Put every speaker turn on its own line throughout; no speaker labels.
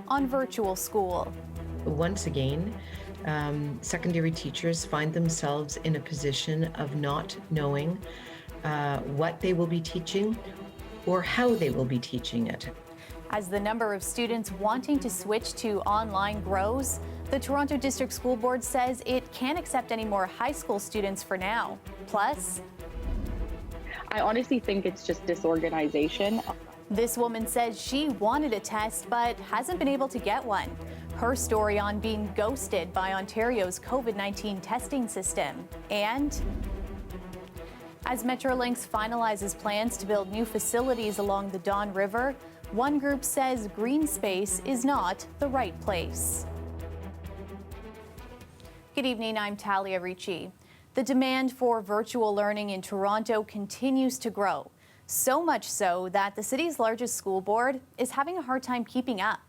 on virtual school.
Once again, secondary teachers find themselves in a position of not knowing what they will be teaching or how they will be teaching it.
As the number of students wanting to switch to online grows, the Toronto District School Board says it can't accept any more high school students for now. Plus,
I honestly think it's just disorganization.
this woman says she wanted a test but hasn't been able to get one. Her story on being ghosted by Ontario's COVID-19 testing system. And as Metrolinx finalizes plans to build new facilities along the Don River, one group says green space is not the right place. Good evening, I'm Talia Ricci. The demand for virtual learning in Toronto continues to grow, so much so that the city's largest school board is having a hard time keeping up.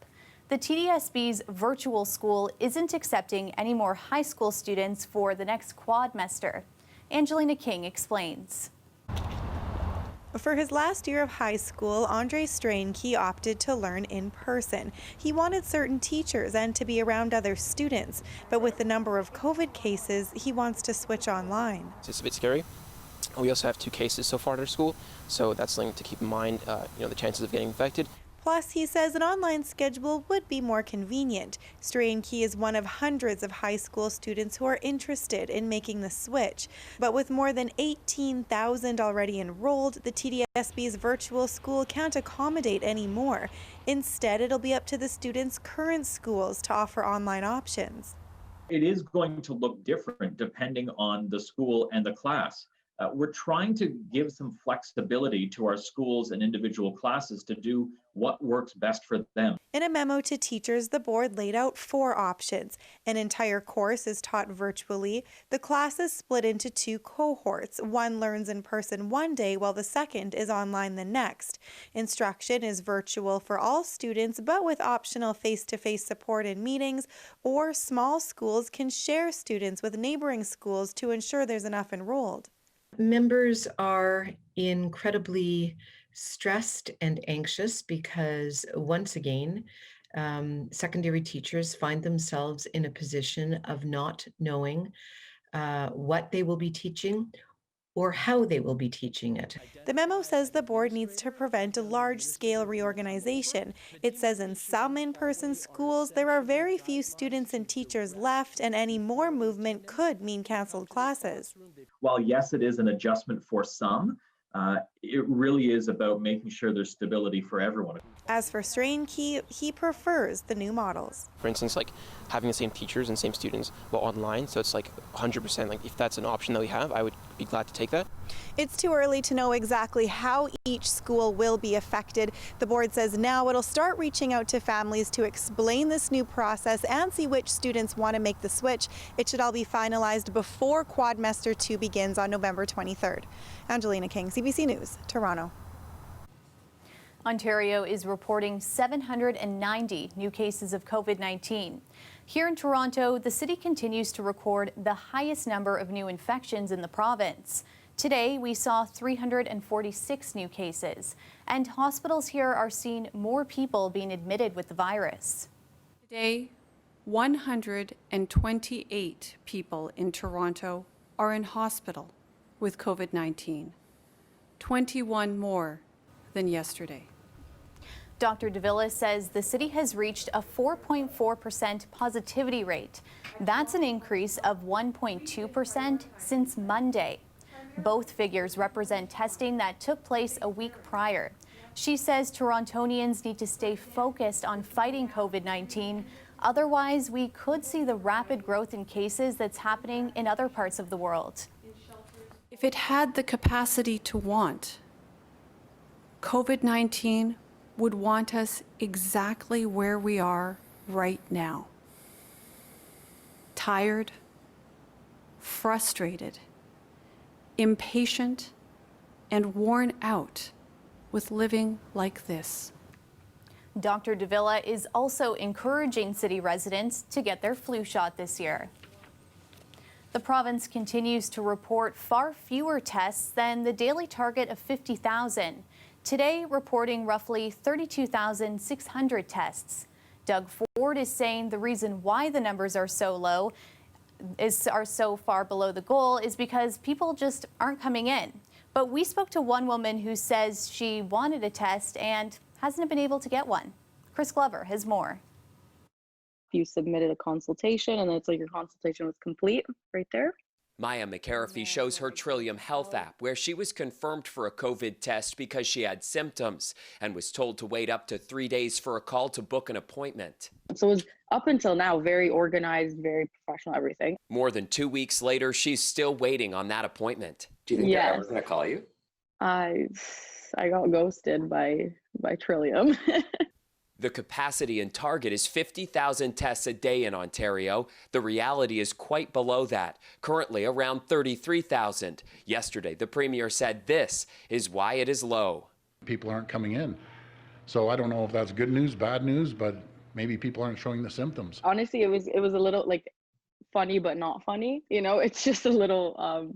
The TDSB's virtual school isn't accepting any more high school students for the next quadmester. Angelina King explains.
For his last year of high school, Andre Strainke opted to learn in person. He wanted certain teachers and to be around other students, but with the number of COVID cases, he wants to switch online.
It's a bit scary. We also have 2 cases so far at our school, so that's something to keep in mind, the chances of getting infected.
Plus, he says an online schedule would be more convenient. Strainke is one of hundreds of high school students who are interested in making the switch. But with more than 18,000 already enrolled, the TDSB's virtual school can't accommodate any more. Instead, it'll be up to the students' current schools to offer online options.
It is going to look different depending on the school and the class. We're trying to give some flexibility to our schools and individual classes to do what works best for them.
In a memo to teachers, the board laid out 4 options. An entire course is taught virtually. The class is split into 2 cohorts. One learns in person one day while the second is online the next. Instruction is virtual for all students, but with optional face-to-face support in meetings, or small schools can share students with neighboring schools to ensure there's enough enrolled.
Members are incredibly stressed and anxious because, once again, secondary teachers find themselves in a position of not knowing what they will be teaching or how they will be teaching it.
The memo says the board needs to prevent a large-scale reorganization. It says in some in-person schools, there are very few students and teachers left, and any more movement could mean canceled classes.
While yes, it is an adjustment for some, it really is about making sure there's stability for everyone.
As for Strainke, he prefers the new models.
For instance, like having the same teachers and same students, but online, so it's like 100%, like if that's an option that we have, I would be glad to take that.
It's too early to know exactly how each school will be affected. The board says now it'll start reaching out to families to explain this new process and see which students want to make the switch. It should all be finalized before Quadmester 2 begins on November 23rd. Angelina King, CBC News, Toronto.
Ontario is reporting 790 new cases of COVID-19. Here in Toronto, the city continues to record the highest number of new infections in the province. Today, we saw 346 new cases, and hospitals here are seeing more people being admitted with the virus.
Today, 128 people in Toronto are in hospital with COVID-19, 21 more than yesterday.
Dr. Davila says the city has reached a 4.4% positivity rate. That's an increase of 1.2% since Monday. Both figures represent testing that took place a week prior. She says Torontonians need to stay focused on fighting COVID-19. Otherwise, we could see the rapid growth in cases that's happening in other parts of the world.
If it had the capacity to want, COVID-19 would want us exactly where we are right now. Tired, frustrated, impatient, and worn out with living like this.
Dr. Davila is also encouraging city residents to get their flu shot this year. The province continues to report far fewer tests than the daily target of 50,000. Today, reporting roughly 32,600 tests. Doug Ford is saying the reason why the numbers are so low are so far below the goal is because people just aren't coming in. But we spoke to one woman who says she wanted a test and hasn't been able to get one. Chris Glover has more.
You submitted a consultation and it's like your consultation was complete right there.
Maya McCarthy shows her Trillium Health app where she was confirmed for a COVID test because she had symptoms and was told to wait up to 3 days for a call to book an appointment.
So it was up until now very organized, very professional, everything.
More than 2 weeks later, she's still waiting on that appointment.
Do you think they're ever going to call you?
I got ghosted by Trillium.
The capacity and target is 50,000 tests a day in Ontario. The reality is quite below that, currently around 33,000. Yesterday, the Premier said this is why it is low.
People aren't coming in. So I don't know if that's good news, bad news, but maybe people aren't showing the symptoms.
Honestly, it was a little like funny, but not funny. You know, it's just a little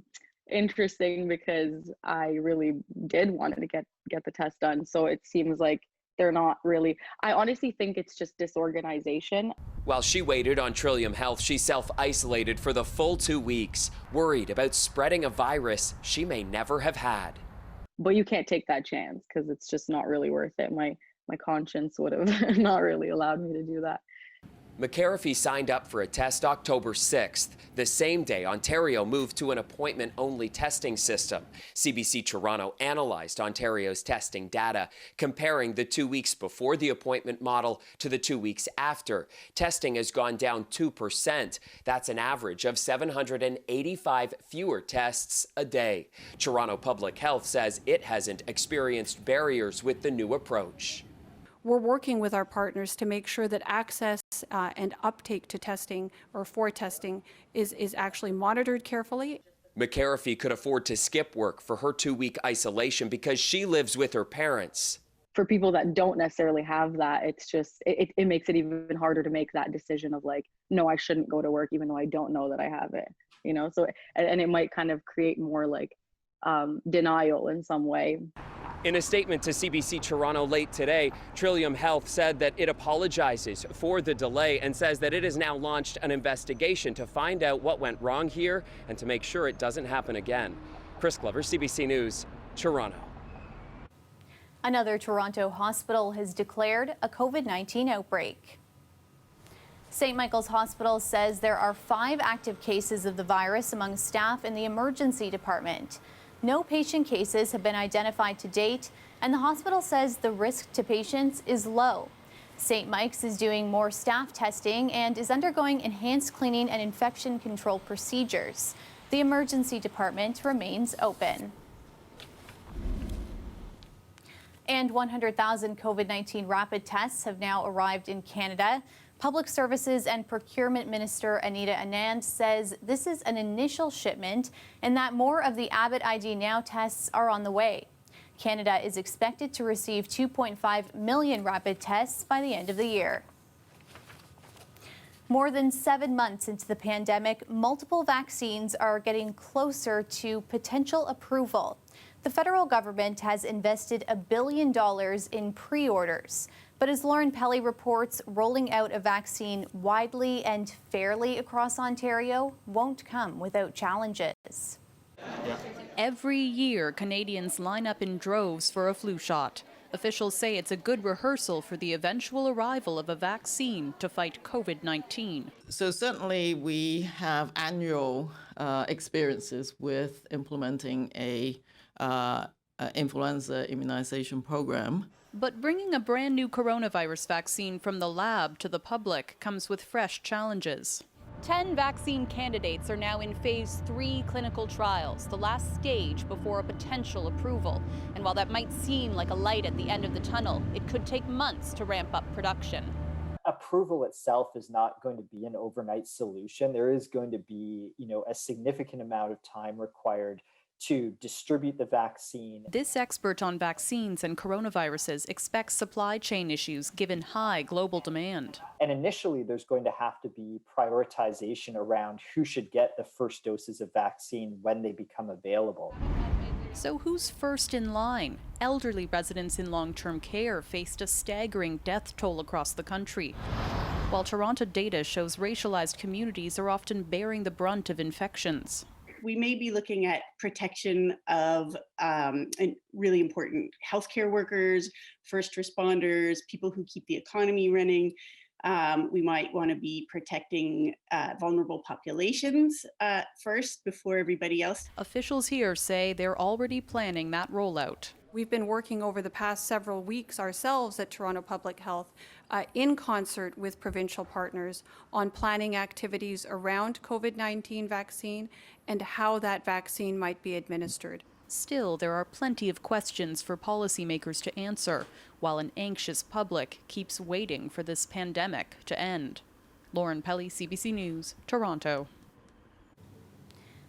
interesting because I really did want to get the test done. So it seems like they're not really. I honestly think it's just disorganization.
While she waited on Trillium Health, she self-isolated for the full 2 weeks, worried about spreading a virus she may never have had.
But you can't take that chance because it's just not really worth it. My conscience would have not really allowed me to do that.
McCarthy signed up for a test October 6th, the same day Ontario moved to an appointment-only testing system. CBC Toronto analyzed Ontario's testing data, comparing the 2 weeks before the appointment model to the 2 weeks after. Testing has gone down 2%. That's an average of 785 fewer tests a day. Toronto Public Health says it hasn't experienced barriers with the new approach.
We're working with our partners to make sure that access and uptake to testing or for testing is actually monitored carefully.
McCarthy could afford to skip work for her 2-week isolation because she lives with her parents.
For people that don't necessarily have that, it's just, it makes it even harder to make that decision of like, no, I shouldn't go to work even though I don't know that I have it, you know? So, and it might kind of create more like denial in some way.
In a statement to CBC Toronto late today, Trillium Health said that it apologizes for the delay and says that it has now launched an investigation to find out what went wrong here and to make sure it doesn't happen again. Chris Glover, CBC News, Toronto.
Another Toronto hospital has declared a COVID-19 outbreak. St. Michael's Hospital says there are 5 active cases of the virus among staff in the emergency department. No patient cases have been identified to date, and the hospital says the risk to patients is low. St. Mike's is doing more staff testing and is undergoing enhanced cleaning and infection control procedures. The emergency department remains open. And 100,000 COVID-19 rapid tests have now arrived in Canada. Public Services and Procurement Minister Anita Anand says this is an initial shipment and that more of the Abbott ID Now tests are on the way. Canada is expected to receive 2.5 million rapid tests by the end of the year. More than 7 months into the pandemic, multiple vaccines are getting closer to potential approval. The federal government has invested $1 billion in pre-orders. But as Lauren Pelly reports, rolling out a vaccine widely and fairly across Ontario won't come without challenges.
Every year, Canadians line up in droves for a flu shot. Officials say it's a good rehearsal for the eventual arrival of a vaccine to fight COVID-19.
So certainly we have annual experiences with implementing a influenza immunization program.
But bringing a brand new coronavirus vaccine from the lab to the public comes with fresh challenges. 10 vaccine candidates are now in phase 3 clinical trials, the last stage before a potential approval. And while that might seem like a light at the end of the tunnel, it could take months to ramp up production.
Approval itself is not going to be an overnight solution. There is going to be, a significant amount of time required to distribute the vaccine.
This expert on vaccines and coronaviruses expects supply chain issues given high global demand.
And initially, there's going to have to be prioritization around who should get the first doses of vaccine when they become available.
So who's first in line? Elderly residents in long-term care faced a staggering death toll across the country, while Toronto data shows racialized communities are often bearing the brunt of infections.
We may be looking at protection of really important healthcare workers, first responders, people who keep the economy running. We might want to be protecting vulnerable populations first before everybody else.
Officials here say they're already planning that rollout.
We've been working over the past several weeks ourselves at Toronto Public Health in concert with provincial partners on planning activities around COVID-19 vaccine and how that vaccine might be administered.
Still, there are plenty of questions for policymakers to answer, while an anxious public keeps waiting for this pandemic to end. Lauren Pelly, CBC News, Toronto.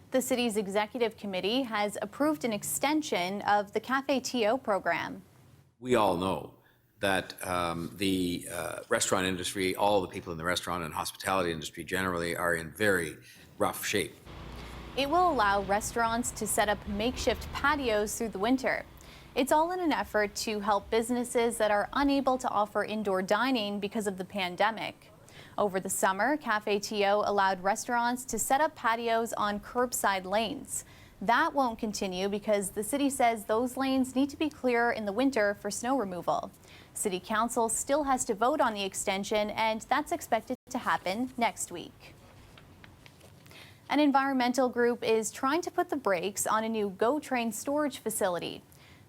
The city's executive committee has approved an extension of the Cafeto program.
We all know that the restaurant industry, all the people in the restaurant and hospitality industry generally, are in very rough shape.
It will allow restaurants to set up makeshift patios through the winter. It's all in an effort to help businesses that are unable to offer indoor dining because of the pandemic. Over the summer, Cafeto allowed restaurants to set up patios on curbside lanes. That won't continue because the city says those lanes need to be clear in the winter for snow removal. City Council still has to vote on the extension, and that's expected to happen next week. An environmental group is trying to put the brakes on a new GO train storage facility.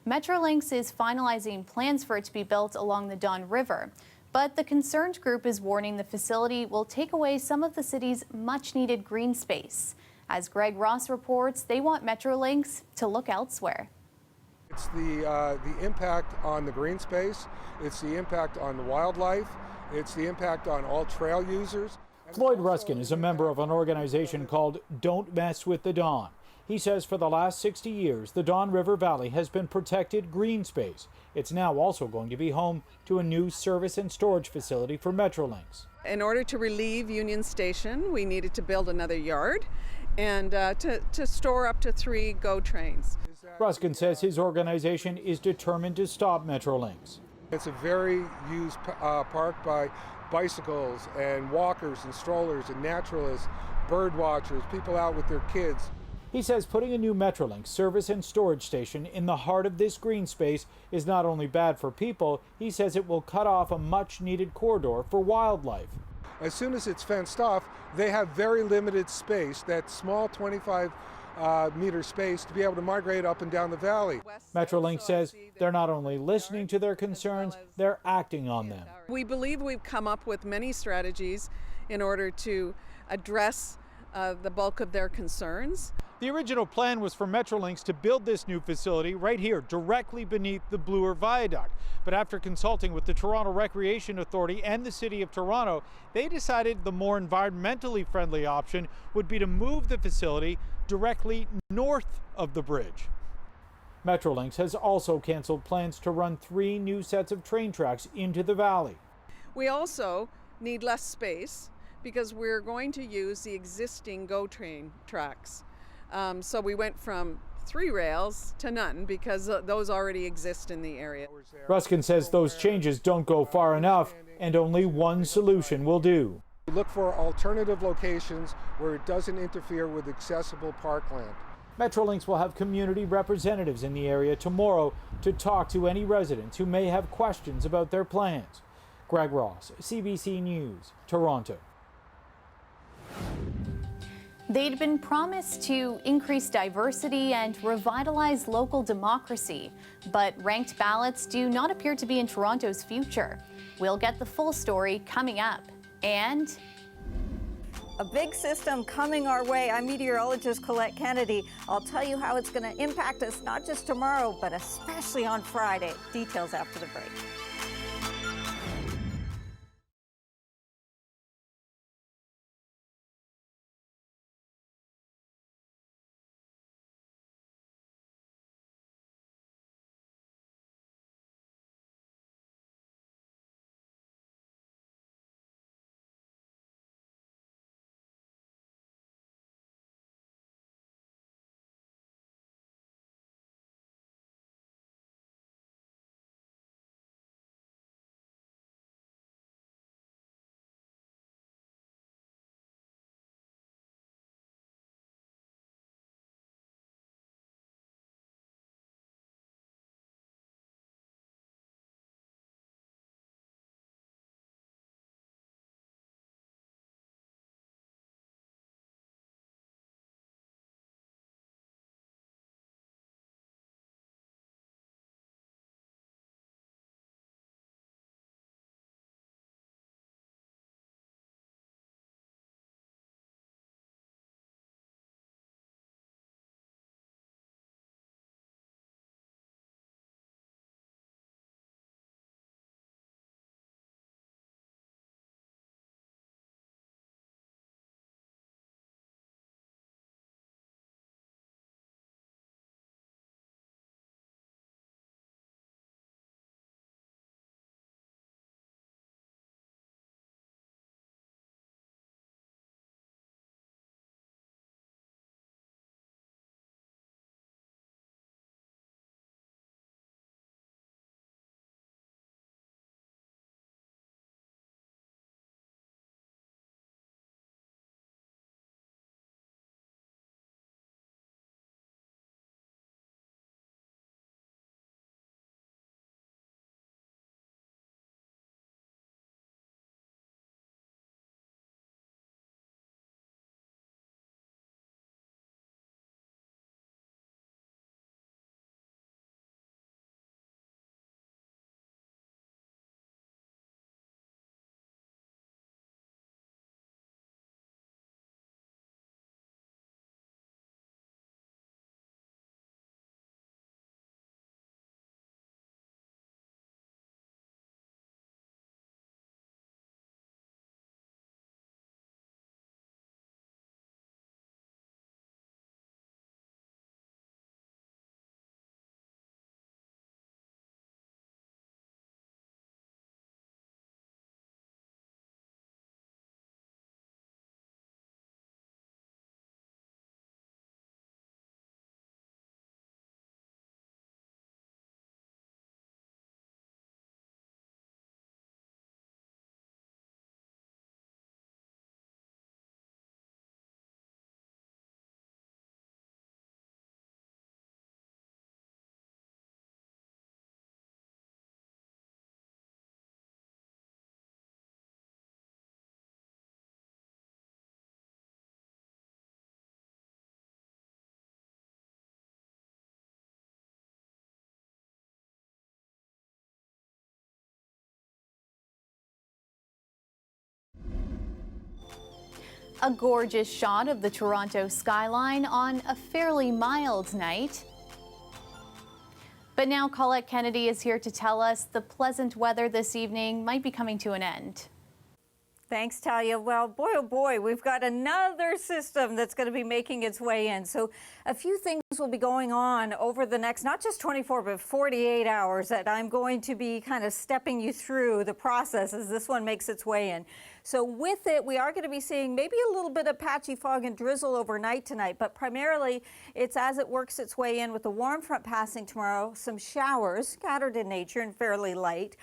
Metrolinx is finalizing plans for it to be built along the Don River. But the concerned group is warning the facility will take away some of the city's much-needed green space. As Greg Ross reports, they want Metrolinx to look elsewhere.
It's the impact on the green space, it's the impact on the wildlife, it's the impact on all trail users.
Floyd Ruskin is a member of an organization called Don't Mess with the Don. He says for the last 60 years, the Don River Valley has been protected green space. It's now also going to be home to a new service and storage facility for Metrolinx.
In order to relieve Union Station, we needed to build another yard and to store up to 3 GO trains.
Ruskin says his organization is determined to stop Metrolinx.
It's a very used park by bicycles and walkers and strollers and naturalists, bird watchers, people out with their kids.
He says putting a new Metrolinx service and storage station in the heart of this green space is not only bad for people, he says it will cut off a much-needed corridor for wildlife.
As soon as it's fenced off, they have very limited space, that small 25-meter space, to be able to migrate up and down the valley.
Metrolinx says they're not only listening to their concerns, they're acting on them.
We believe we've come up with many strategies in order to address the bulk of their concerns.
The original plan was for Metrolinx to build this new facility right here, directly beneath the Bloor Viaduct. But after consulting with the Toronto Recreation Authority and the City of Toronto, they decided the more environmentally friendly option would be to move the facility directly north of the bridge. Metrolinx has also canceled plans to run 3 new sets of train tracks into the valley.
We also need less space because we're going to use the existing GO train tracks. So we went from 3 rails to none because those already exist in the area.
Ruskin says those changes don't go far enough and only one solution will do.
Look for alternative locations where it doesn't interfere with accessible parkland.
Metrolinx will have community representatives in the area tomorrow to talk to any residents who may have questions about their plans. Greg Ross, CBC News, Toronto.
They'd been promised to increase diversity and revitalize local democracy, but ranked ballots do not appear to be in Toronto's future. We'll get the full story coming up. And
a big system coming our way. I'm meteorologist Colette Kennedy. I'll tell you how it's going to impact us not just tomorrow, but especially on Friday. Details after the break.
A gorgeous shot of the Toronto skyline on a fairly mild night. But now Colette Kennedy is here to tell us the pleasant weather this evening might be coming to an end.
Thanks, Talia. Well, boy, oh boy, we've got another system that's going to be making its way in. So a few things will be going on over the next, not just 24, but 48 hours that I'm going to be kind of stepping you through the process as this one makes its way in. So with it, we are going to be seeing maybe a little bit of patchy fog and drizzle overnight tonight, but primarily it's as it works its way in with the warm front passing tomorrow, some showers scattered in nature and fairly light.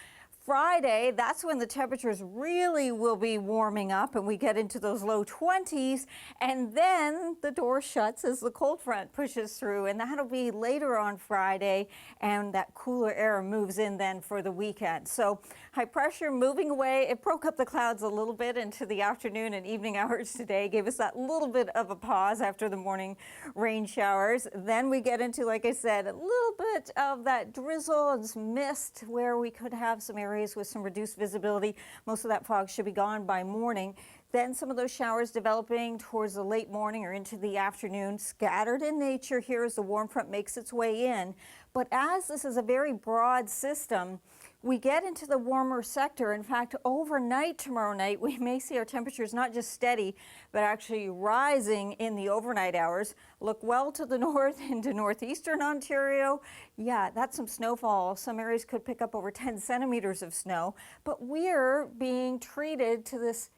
Friday, that's when the temperatures really will be warming up and we get into those low 20s, and then the door shuts as the cold front pushes through, and that'll be later on Friday, and that cooler air moves in then for the weekend. So high pressure moving away. It broke up the clouds a little bit into the afternoon and evening hours today, gave us that little bit of a pause after the morning rain showers. Then we get into, like I said, a little bit of that drizzle and some mist where we could have some areas with some reduced visibility. Most of that fog should be gone by morning. Then some of those showers developing towards the late morning or into the afternoon, scattered in nature here as the warm front makes its way in. But as this is a very broad system, we get into the warmer sector. In fact, overnight tomorrow night, we may see our temperatures not just steady, but actually rising in the overnight hours. Look well to the north into northeastern Ontario. Yeah, that's some snowfall. Some areas could pick up over 10 centimeters of snow, but we're being treated to this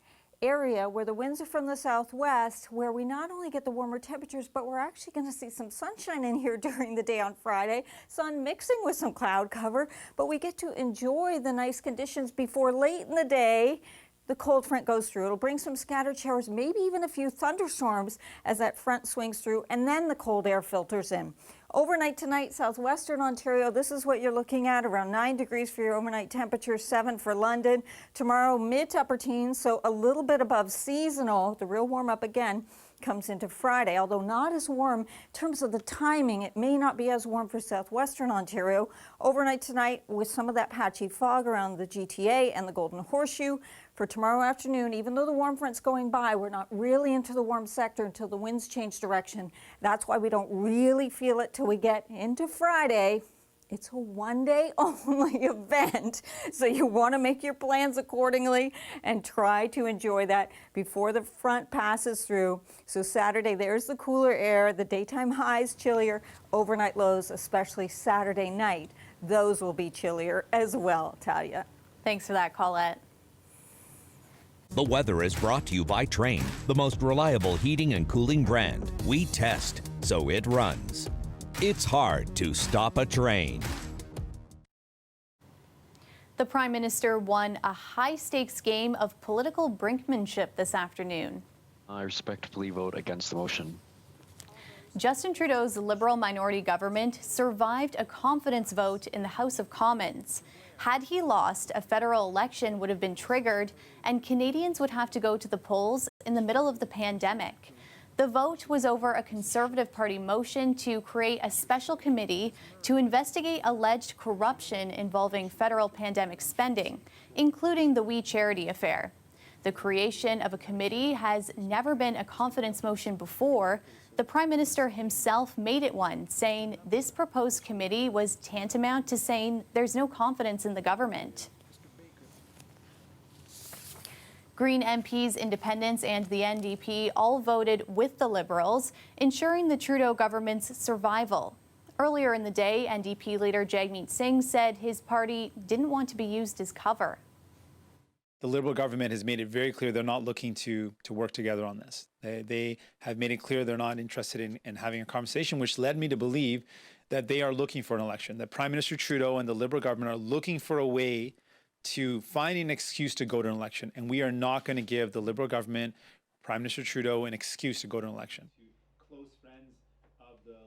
area where the winds are from the southwest, where we not only get the warmer temperatures, but we're actually going to see some sunshine in here during the day on Friday, sun mixing with some cloud cover, but we get to enjoy the nice conditions before late in the day the cold front goes through. It'll bring some scattered showers, maybe even a few thunderstorms as that front swings through, and then the cold air filters in. Overnight tonight, southwestern Ontario, this is what you're looking at, around 9 degrees for your overnight temperature, 7 for London. Tomorrow, mid to upper teens, so a little bit above seasonal. The real warm up again comes into Friday, although not as warm in terms of the timing. It may not be as warm for southwestern Ontario. Overnight tonight with some of that patchy fog around the GTA and the Golden Horseshoe. For tomorrow afternoon, even though the warm front's going by, we're not really into the warm sector until the winds change direction. That's why we don't really feel it till we get into Friday. It's a one-day only event, so you want to make your plans accordingly and try to enjoy that before the front passes through. So Saturday, there's the cooler air, the daytime highs chillier, overnight lows, especially Saturday night. Those will be chillier as well, Talia.
Thanks for that, Colette.
The weather is brought to you by Trane, the most reliable heating and cooling brand. We test, so it runs. It's hard to stop a train.
The Prime Minister won a high-stakes game of political brinkmanship this afternoon.
I respectfully vote against the motion.
Justin Trudeau's Liberal minority government survived a confidence vote in the House of Commons. Had he lost, a federal election would have been triggered, and Canadians would have to go to the polls in the middle of the pandemic. The vote was over a Conservative Party motion to create a special committee to investigate alleged corruption involving federal pandemic spending, including the We Charity affair. The creation of a committee has never been a confidence motion before. The Prime Minister himself made it one, saying this proposed committee was tantamount to saying there's no confidence in the government. Green MPs, Independents, and the NDP all voted with the Liberals, ensuring the Trudeau government's survival. Earlier in the day, NDP leader Jagmeet Singh said his party didn't want to be used as cover.
The Liberal government has made it very clear they're not looking to work together on this. They have made it clear they're not interested in having a conversation, which led me to believe that they are looking for an election, that Prime Minister Trudeau and the Liberal government are looking for a way to find an excuse to go to an election. And we are not going to give the Liberal government, Prime Minister Trudeau, an excuse to go to an election.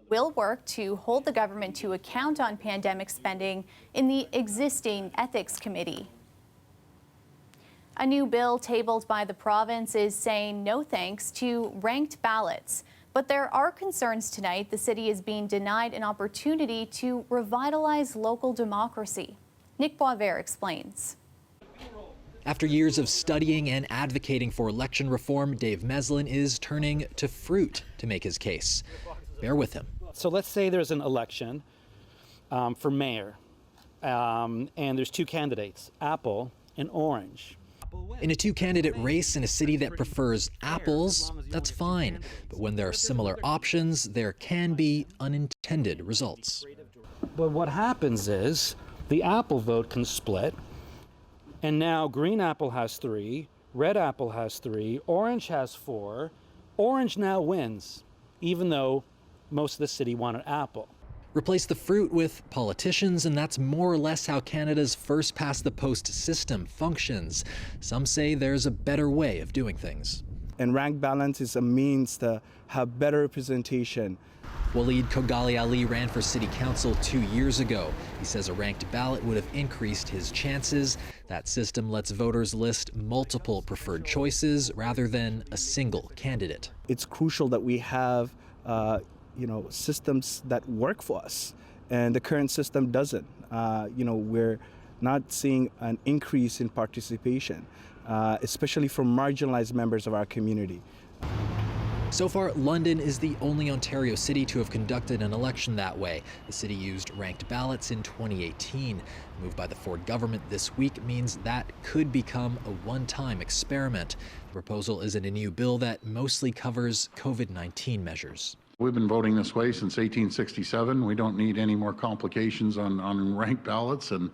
Will work to hold the government to account on pandemic spending in the existing Ethics Committee. A new bill tabled by the province is saying no thanks to ranked ballots. But there are concerns tonight the city is being denied an opportunity to revitalize local democracy. Nick Boisvert explains.
After years of studying and advocating for election reform, Dave Meslin is turning to fruit to make his case. Bear with him.
So let's say there's an election for mayor, and there's two candidates, Apple and Orange.
In a two-candidate race in a city that prefers apples, that's fine. But when there are similar options, there can be unintended results.
But what happens is the Apple vote can split, and now green apple has 3, red apple has 3, orange has 4. Orange now wins, even though most of the city wanted apple.
Replace the fruit with politicians, and that's more or less how Canada's first past the post system functions. Some say there's a better way of doing things.
And rank balance is a means to have better representation.
Waleed Kogali Ali ran for city council 2 years ago. He says a ranked ballot would have increased his chances. That system lets voters list multiple preferred choices rather than a single candidate.
It's crucial that we have systems that work for us, and the current system doesn't. We're not seeing an increase in participation, especially from marginalized members of our community.
So far, London is the only Ontario city to have conducted an election that way. The city used ranked ballots in 2018. A move by the Ford government this week means that could become a one-time experiment. The proposal is in a new bill that mostly covers COVID-19 measures.
We've been voting this way since 1867. We don't need any more complications on ranked ballots, and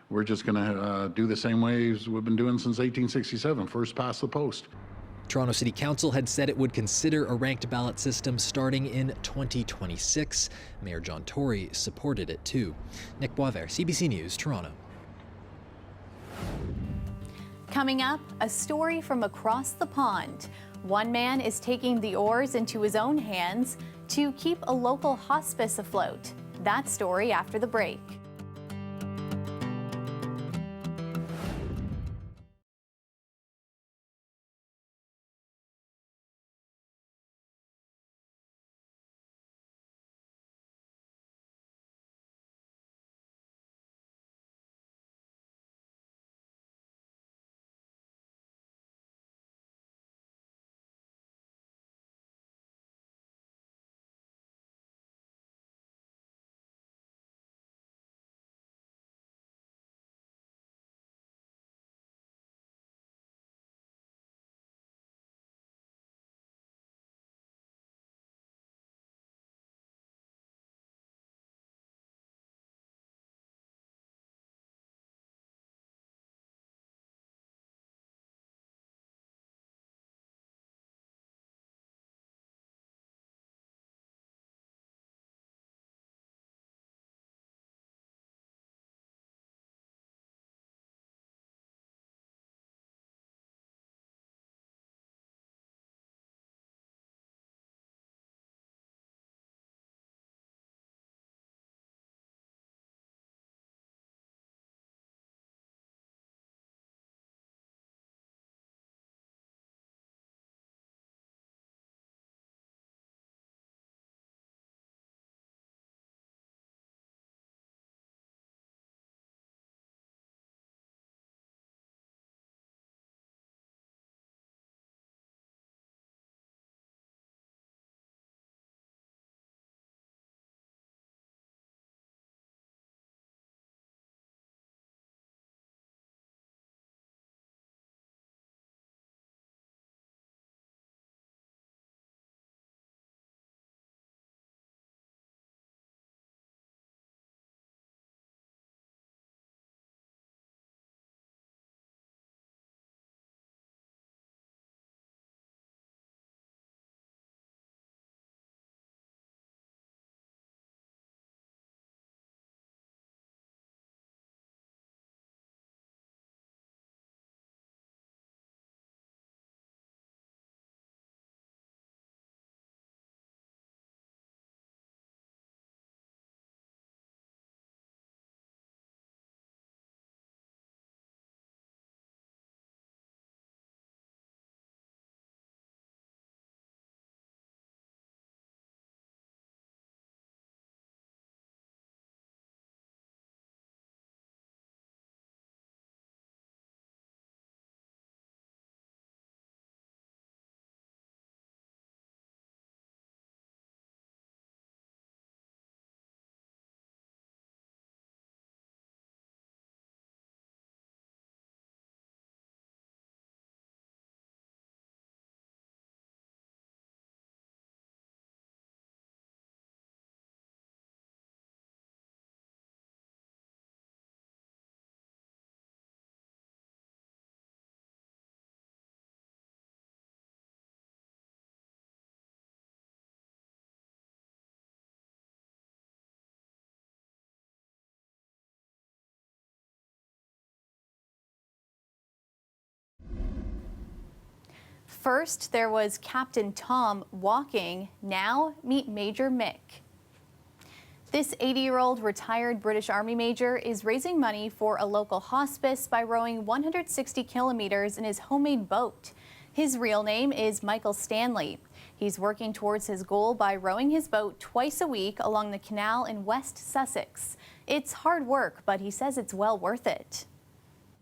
we're just going to do the same way as we've been doing since 1867, first past the post.
Toronto City Council had said it would consider a ranked ballot system starting in 2026. Mayor John Tory supported it too. Nick Boisvert, CBC News, Toronto.
Coming up, a story from across the pond. One man is taking the oars into his own hands to keep a local hospice afloat. That story after the break. First, there was Captain Tom walking. Now, meet Major Mick. This 80-year-old retired British Army major is raising money for a local hospice by rowing 160 kilometers in his homemade boat. His real name is Michael Stanley. He's working towards his goal by rowing his boat twice a week along the canal in West Sussex. It's hard work, but he says it's well worth it.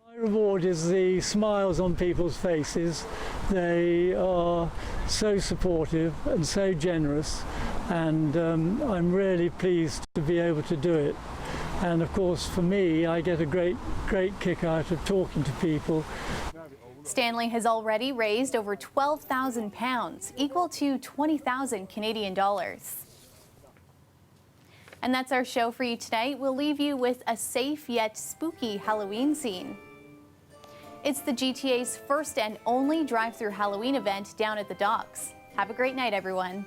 My reward is the smiles on people's faces. They are so supportive and so generous, and I'm really pleased to be able to do it. And of course, for me, I get a great kick out of talking to people.
Stanley has already raised over £12,000, equal to 20,000 Canadian dollars. And that's our show for you tonight. We'll leave you with a safe yet spooky Halloween scene. It's the GTA's first and only drive-through Halloween event down at the docks. Have a great night, everyone.